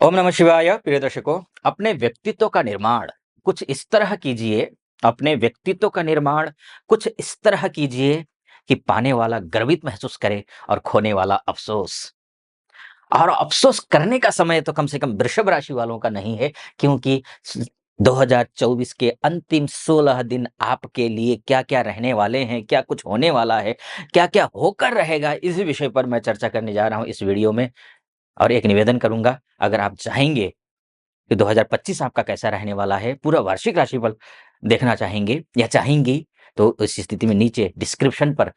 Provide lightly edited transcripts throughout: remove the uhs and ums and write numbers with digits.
ओम नमः शिवाय। प्रिय दर्शकों, अपने व्यक्तित्व का निर्माण कुछ इस तरह कीजिए अपने व्यक्तित्व का निर्माण कुछ इस तरह कीजिए कि पाने वाला गर्वित महसूस करे और खोने वाला अफ़सोस। और अफ़सोस करने का समय तो कम से कम वृषभ राशि वालों का नहीं है, क्योंकि स 2024 के अंतिम 16 दिन आपके लिए क्या-क्या रहने वाले हैं, क्या कुछ होने वाला है, क्या-क्या होकर रहेगा, इस विषय पर मैं चर्चा करने जा रहा हूँ इस वीडियो में। और एक निवेदन करूँगा, अगर आप चाहेंगे कि 2025 आपका कैसा रहने वाला है, पूरा वार्षिक राशिफल देखना चाहेंगे या चाहेंगी, तो इस स्थिति में नीचे डिस्क्रिप्शन पर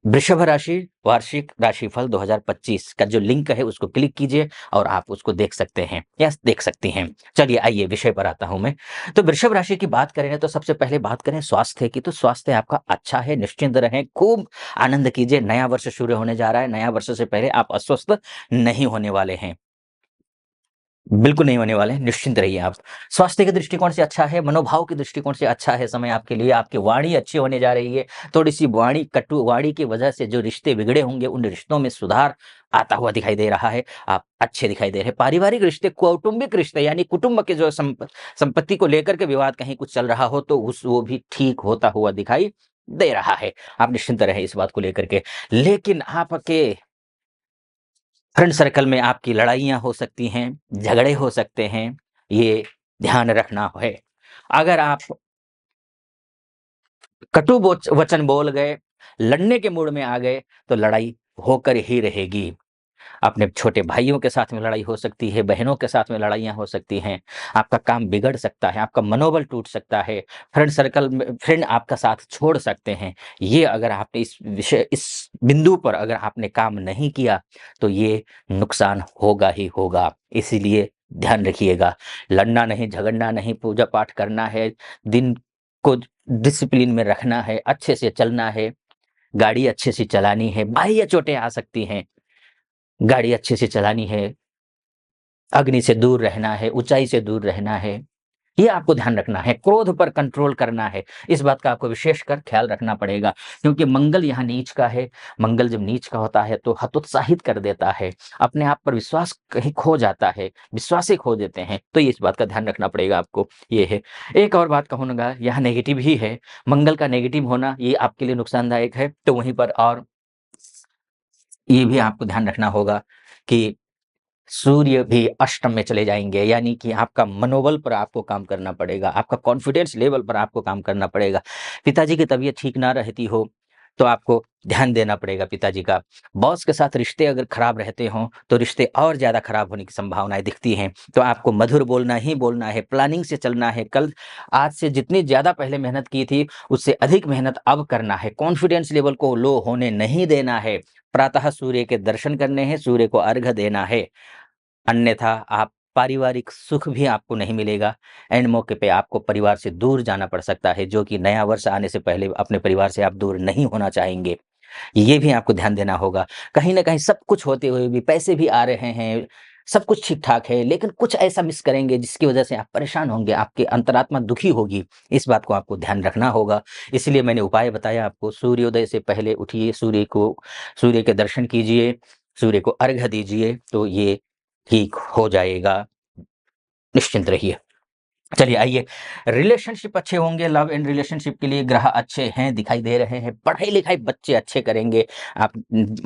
वृषभ राशि वार्षिक राशिफल 2025 का जो लिंक है उसको क्लिक कीजिए और आप उसको देख सकते हैं या देख सकती हैं। चलिए आइए विषय पर आता हूं मैं। तो वृषभ राशि की बात करें तो सबसे पहले बात करें स्वास्थ्य की, तो स्वास्थ्य आपका अच्छा है, निश्चिंत रहें, खूब आनंद कीजिए। नया वर्ष शुरू होने जा रहा है, नया वर्ष से पहले आप अस्वस्थ नहीं होने वाले हैं, बिल्कुल नहीं होने वाले हैं, निश्चिंत रहिए आप। स्वास्थ्य के दृष्टिकोण से अच्छा है, मनोभाव के दृष्टिकोण से अच्छा है समय आपके लिए, आपकी वाणी अच्छी होने जा रही है। थोड़ी-सी वाणी कटु वाणी की वजह से जो रिश्ते बिगड़े होंगे, उन रिश्तों में सुधार आता हुआ दिखाई दे रहा है, आप अच्छे दिखाई दे रहे हैं। पारिवारिक रिश्ते, कौटुंबिक रिश्ते यानी कुटुंब के जो संपत्ति को लेकर के विवाद कहीं कुछ चल रहा हो, तो उस वो भी ठीक होता हुआ दिखाई दे रहा है। आप निश्चिंत रहें इस बात को लेकर के। लेकिन आपके फ्रेंड सर्कल में आपकी लड़ाइयाँ हो सकती हैं, झगड़े हो सकते हैं, ये ध्यान रखना है। अगर आप कटु वचन बोल गए, लड़ने के मूड में आ गए, तो लड़ाई होकर ही रहेगी। अपने छोटे भाइयों के साथ में लड़ाई हो सकती है, बहनों के साथ में लड़ाइयाँ हो सकती हैं, आपका काम बिगड़ सकता है, आपका मनोबल टूट सकता है, फ्रेंड सर्कल में फ्रेंड आपका साथ छोड़ सकते हैं। ये अगर आपने इस बिंदु पर अगर आपने काम नहीं किया, तो ये नुकसान होगा ही होगा। इसीलिए ध्यान रखिएगा, लड़ना नहीं, झगड़ना नहीं, पूजा-पाठ करना है, दिन को डिसिप्लिन में रखना है, अच्छे से चलना है, गाड़ी अच्छे से चलानी है, बाह्य चोटें आ सकती हैं। गाड़ी अच्छे से चलानी है, अग्नि से दूर रहना है, ऊँचाई से दूर रहना है, ये आपको ध्यान रखना है। क्रोध पर कंट्रोल करना है, इस बात का आपको विशेषकर ख़्याल रखना पड़ेगा, क्योंकि मंगल यहाँ नीच का है। मंगल जब नीच का होता है तो हतोत्साहित कर देता है, अपने आप पर विश्वास कहीं खो जाता है, विश्वास ही खो देते हैं, तो ये इस बात का ध्यान रखना पड़ेगा आपको, ये है। एक और बात कहूँगा, यहाँ नेगेटिव ही है, मंगल का नेगेटिव होना ये आपके लिए नुकसानदायक है, तो वहीं पर और ये भी आपको ध्यान रखना होगा कि सूर्य भी अष्टम में चले जाएँगे, यानी कि आपका मनोबल पर आपको काम करना पड़ेगा, आपका कॉन्फिडेंस लेवल पर आपको काम करना पड़ेगा। पिताजी की तबीयत ठीक ना रहती हो, तो आपको ध्यान देना पड़ेगा पिताजी का। बॉस के साथ रिश्ते अगर खराब रहते हों, तो रिश्ते और ज़्यादा खराब होने की संभावनाएँ दिखती हैं। तो आपको मधुर बोलना ही बोलना है, प्लानिंग से चलना है। कल आज से जितनी ज़्यादा पहले मेहनत की थी, उससे अधिक मेहनत अब करना है। कॉन्फिडेंस लेवल को लो होने नहीं देना है। प्रातः सूर्य के दर्शन करने हैं, सूर्य को अर्घ्य देना है। अन्यथा आप पारिवारिक सुख भी आपको नहीं मिलेगा। एंड मौके पे आपको परिवार से दूर जाना पड़ सकता है, जो कि नया वर्ष आने से पहले अपने परिवार से आप दूर नहीं होना चाहेंगे। ये भी आपको ध्यान देना होगा। कहीं न कहीं सब कुछ होते हुए भी पैसे भी आ रहे हैं, सब कुछ ठीक-ठाक है, लेकिन कुछ ऐसा मिस करेंगे जिसकी वजह से आप परेशान होंगे, आपकी अंतरात्मा दुखी होगी। इस बात को आपको ध्यान रखना होगा। इसलिए मैंने उपाय बताया आपको, सूर्योदय से पहले उठिए, सूर्य के दर्शन कीजिए, सूर्य को अर्घ्य दीजिए, तो ये ठीक हो जाएगा, निश्चिंत रहिए। चलिए आइए, रिलेशनशिप अच्छे होंगे, लव एंड रिलेशनशिप के लिए ग्रह अच्छे हैं, दिखाई दे रहे हैं। पढ़ाई-लिखाई बच्चे अच्छे करेंगे। आप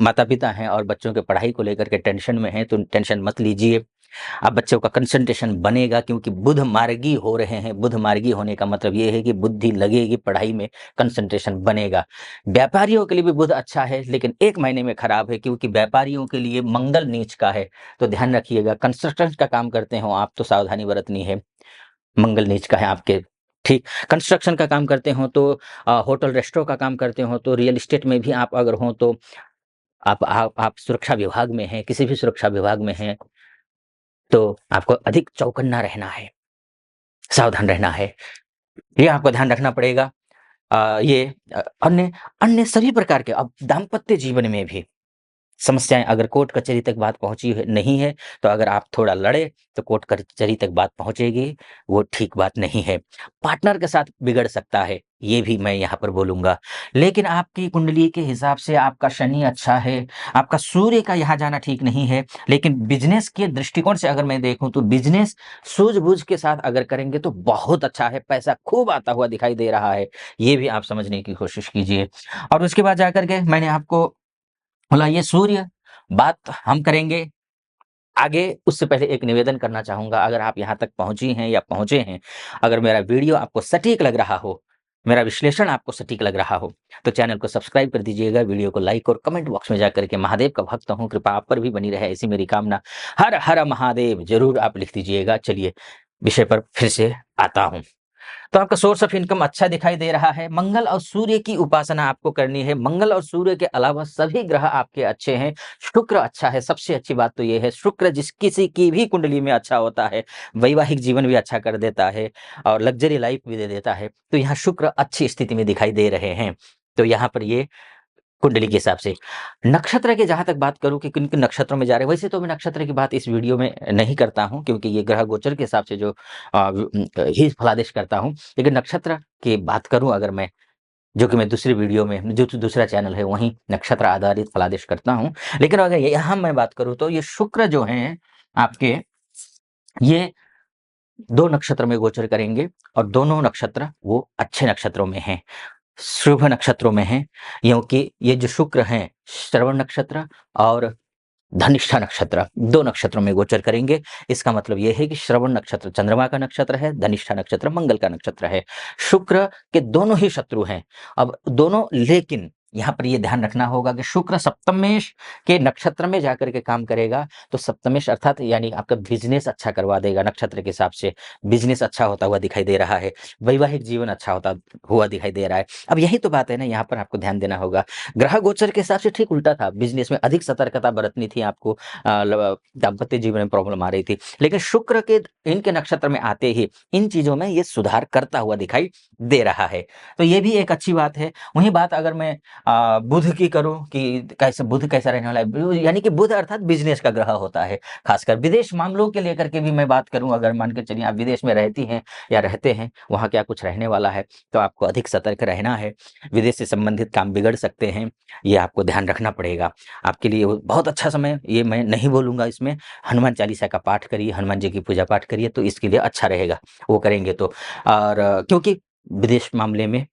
माता-पिता हैं और बच्चों के पढ़ाई को लेकर के टेंशन में हैं, तो टेंशन मत लीजिए। अब बच्चों का कंसंट्रेशन बनेगा, क्योंकि बुध मार्गी हो रहे हैं। बुध मार्गी होने का मतलब ये है कि बुद्धि लगेगी पढ़ाई में, कंसंट्रेशन बनेगा। व्यापारियों के लिए भी बुध अच्छा है, लेकिन एक महीने में खराब है, क्योंकि व्यापारियों के लिए मंगल नीच का है, तो ध्यान रखिएगा। कंस्ट्रक्शन का काम करते हो आप, तो सावधानी बरतनी है। मंगल नीच का है आपके, ठीक। कंस्ट्रक्शन का काम करते हो, तो होटल रेस्टोरेंट का काम करते हो, तो रियल एस्टेट में भी आप अगर हो, तो आप सुरक्षा विभाग में हैं, किसी भी सुरक्षा विभाग में हैं, तो आपको अधिक चौकन्ना रहना है, सावधान रहना है। ये आपको ध्यान रखना पड़ेगा। ये अन्य अन्य सभी प्रकार के, अब दाम्पत्य जीवन में भी समस्याएँ अगर कोर्ट कचहरी तक बात पहुँची है नहीं है, तो अगर आप थोड़ा लड़े, तो कोर्ट कचहरी तक बात पहुँचेगी, वो ठीक बात नहीं है। पार्टनर के साथ बिगड़ सकता है, ये भी मैं यहाँ पर बोलूँगा। लेकिन आपकी कुंडली के हिसाब से आपका शनि अच्छा है, आपका सूर्य का यहाँ जाना ठीक नहीं है, लेकिन बिज़नेस के दृष्टिकोण से अगर मैं देखूँ, तो बिज़नेस सूझ-बूझ के साथ अगर करेंगे, तो बहुत अच्छा है, पैसा खूब आता हुआ दिखाई दे रहा है। ये भी आप समझने की कोशिश कीजिए। और उसके बाद जाकर के मैंने आपको बोला ये सूर्य, बात हम करेंगे आगे, उससे पहले एक निवेदन करना चाहूँगा, अगर आप यहाँ तक पहुँची हैं या पहुँचे हैं, अगर मेरा वीडियो आपको सटीक लग रहा हो, मेरा विश्लेषण आपको सटीक लग रहा हो, तो चैनल को सब्सक्राइब कर दीजिएगा, वीडियो को लाइक और कमेंट बॉक्स में जाकर के महादेव का भक्त हूँ, कृपा आप पर भी बनी रहे, ऐसी मेरी कामना। हर हर महादेव ज़रूर आप लिख दीजिएगा। चलिए, विषय पर फिर से आता हूँ। तो आपका सोर्स ऑफ इनकम अच्छा दिखाई दे रहा है। मंगल और सूर्य की उपासना आपको करनी है। मंगल और सूर्य के अलावा सभी ग्रह आपके अच्छे हैं। शुक्र अच्छा है, सबसे अच्छी बात तो ये है, शुक्र जिस किसी की भी कुंडली में अच्छा होता है, वैवाहिक जीवन भी अच्छा कर देता है और लग्ज़री लाइफ़ भी दे देता है। तो यहाँ शुक्र अच्छी स्थिति में दिखाई दे रहे हैं। तो यहाँ पर ये कुंडली के हिसाब से। नक्षत्र की जहाँ तक बात करूँ कि किन-किन नक्षत्रों में जा रहे हैं, वैसे तो मैं नक्षत्र की बात इस वीडियो में नहीं करता हूँ, क्योंकि ये ग्रह गोचर के हिसाब से जो ही फलादेश करता हूँ। लेकिन नक्षत्र की बात करूँ अगर मैं, जो कि मैं दूसरी वीडियो में जो दूसरा चैनल है वहीं नक्षत्र आधारित फलादेश करता हूँ। लेकिन अगर यहाँ मैं बात करूँ, तो ये शुक्र जो हैं आपके, ये 2 नक्षत्र में गोचर करेंगे और दोनों नक्षत्र वो अच्छे नक्षत्रों में हैं। शुभ नक्षत्रों में हैं, क्योंकि ये जो शुक्र हैं, श्रवण नक्षत्र और धनिष्ठा नक्षत्र 2 नक्षत्रों में गोचर करेंगे। इसका मतलब ये है कि श्रवण नक्षत्र चंद्रमा का नक्षत्र है, धनिष्ठा नक्षत्र मंगल का नक्षत्र है। शुक्र के दोनों ही शत्रु हैं। अब दोनों, लेकिन यहाँ पर ये ध्यान रखना होगा कि शुक्र सप्तमेश के नक्षत्र में जाकर के काम करेगा, तो सप्तमेश अर्थात यानी आपका बिज़नेस अच्छा करवा देगा नक्षत्र के हिसाब से। बिज़नेस अच्छा होता हुआ दिखाई दे रहा है, वैवाहिक जीवन अच्छा होता हुआ दिखाई दे रहा है। अब यही तो बात है ना, यहाँ पर आपको ध्यान देना होगा। ग्रह गोचर के हिसाब से ठीक उल्टा था, बिज़नेस में अधिक सतर्कता बरतनी थी आपको, दाम्पत्य जीवन में प्रॉब्लम आ रही थी। लेकिन शुक्र के इनके नक्षत्र में आते ही इन चीज़ों में ये सुधार करता हुआ दिखाई दे रहा है। तो ये भी एक अच्छी बात है। वहीं बात अगर मैं बुध की करूँ कि कैसे बुध कैसा रहने वाला है, यानी कि बुध अर्थात बिज़नेस का ग्रह होता है। खासकर विदेश मामलों के लेकर के भी मैं बात करूँ, अगर मान के चलिए आप विदेश में रहती हैं या रहते हैं, वहाँ क्या कुछ रहने वाला है, तो आपको अधिक सतर्क रहना है। विदेश से संबंधित काम बिगड़ सकते हैं, ये आपको ध्यान रखना पड़ेगा। आपके लिए वो बहुत अच्छा समय, ये मैं नहीं बोलूँगा इसमें, हनुमान चालीसा का पाठ करिए, हनुमान जी की पूजा पाठ करिए, तो इसके लिए अच्छा रहेगा, वो करेंगे तो। और क्योंकि विदेश मामले में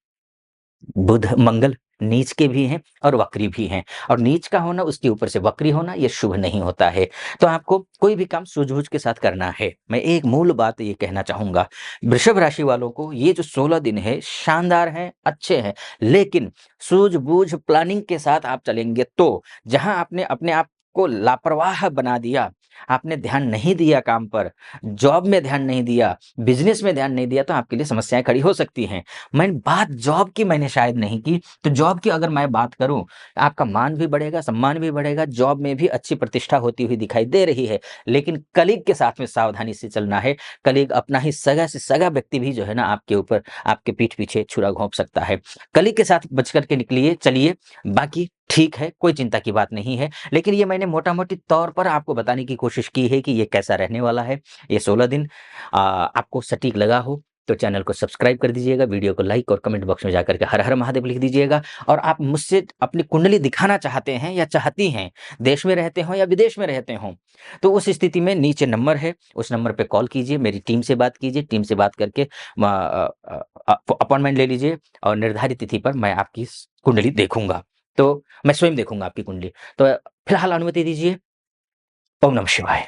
बुध मंगल नीच के भी हैं और वक्री भी हैं, और नीच का होना, उसके ऊपर से वक्री होना, ये शुभ नहीं होता है। तो आपको कोई भी काम सूझबूझ के साथ करना है। मैं एक मूल बात ये कहना चाहूँगा, वृषभ राशि वालों को ये जो 16 दिन है शानदार हैं, अच्छे हैं, लेकिन सूझबूझ प्लानिंग के साथ आप चलेंगे, तो जहाँ आपने अपने आप को लापरवाह बना दिया, आपने ध्यान नहीं दिया काम पर, जॉब में ध्यान नहीं दिया, बिज़नेस में ध्यान नहीं दिया, तो आपके लिए समस्याएँ खड़ी हो सकती हैं। बात जॉब की मैंने शायद नहीं की, तो जॉब की अगर मैं बात करूँ, आपका मान भी बढ़ेगा, सम्मान भी बढ़ेगा, जॉब में भी अच्छी प्रतिष्ठा होती हुई दिखाई दे रही है। लेकिन कलीग के साथ में सावधानी से चलना है। कलीग अपना ही सगा से सगा व्यक्ति भी जो है ना, आपके ऊपर, आपके पीठ पीछे छुरा घोंप सकता है। कलीग के साथ बच कर के निकलिए, चलिए, बाकी ठीक है, कोई चिंता की बात नहीं है। लेकिन ये मैंने मोटा-मोटी तौर पर आपको बताने की कोशिश की है कि ये कैसा रहने वाला है, ये 16 दिन। आपको सटीक लगा हो, तो चैनल को सब्सक्राइब कर दीजिएगा, वीडियो को लाइक और कमेंट बॉक्स में जाकर के हर हर महादेव लिख दीजिएगा। और आप मुझसे अपनी कुंडली दिखाना चाहते हैं या चाहती हैं, देश में रहते हों या विदेश में रहते हों, तो उस स्थिति में नीचे नंबर है, उस नंबर पे कॉल कीजिए, मेरी टीम से बात कीजिए, टीम से बात करके अपॉइंटमेंट ले लीजिए, और निर्धारित तिथि पर मैं आपकी कुंडली देखूंगा। तो मैं स्वयं देखूंगा आपकी कुंडली। तो फिलहाल अनुमति दीजिए। ओम नमः शिवाय।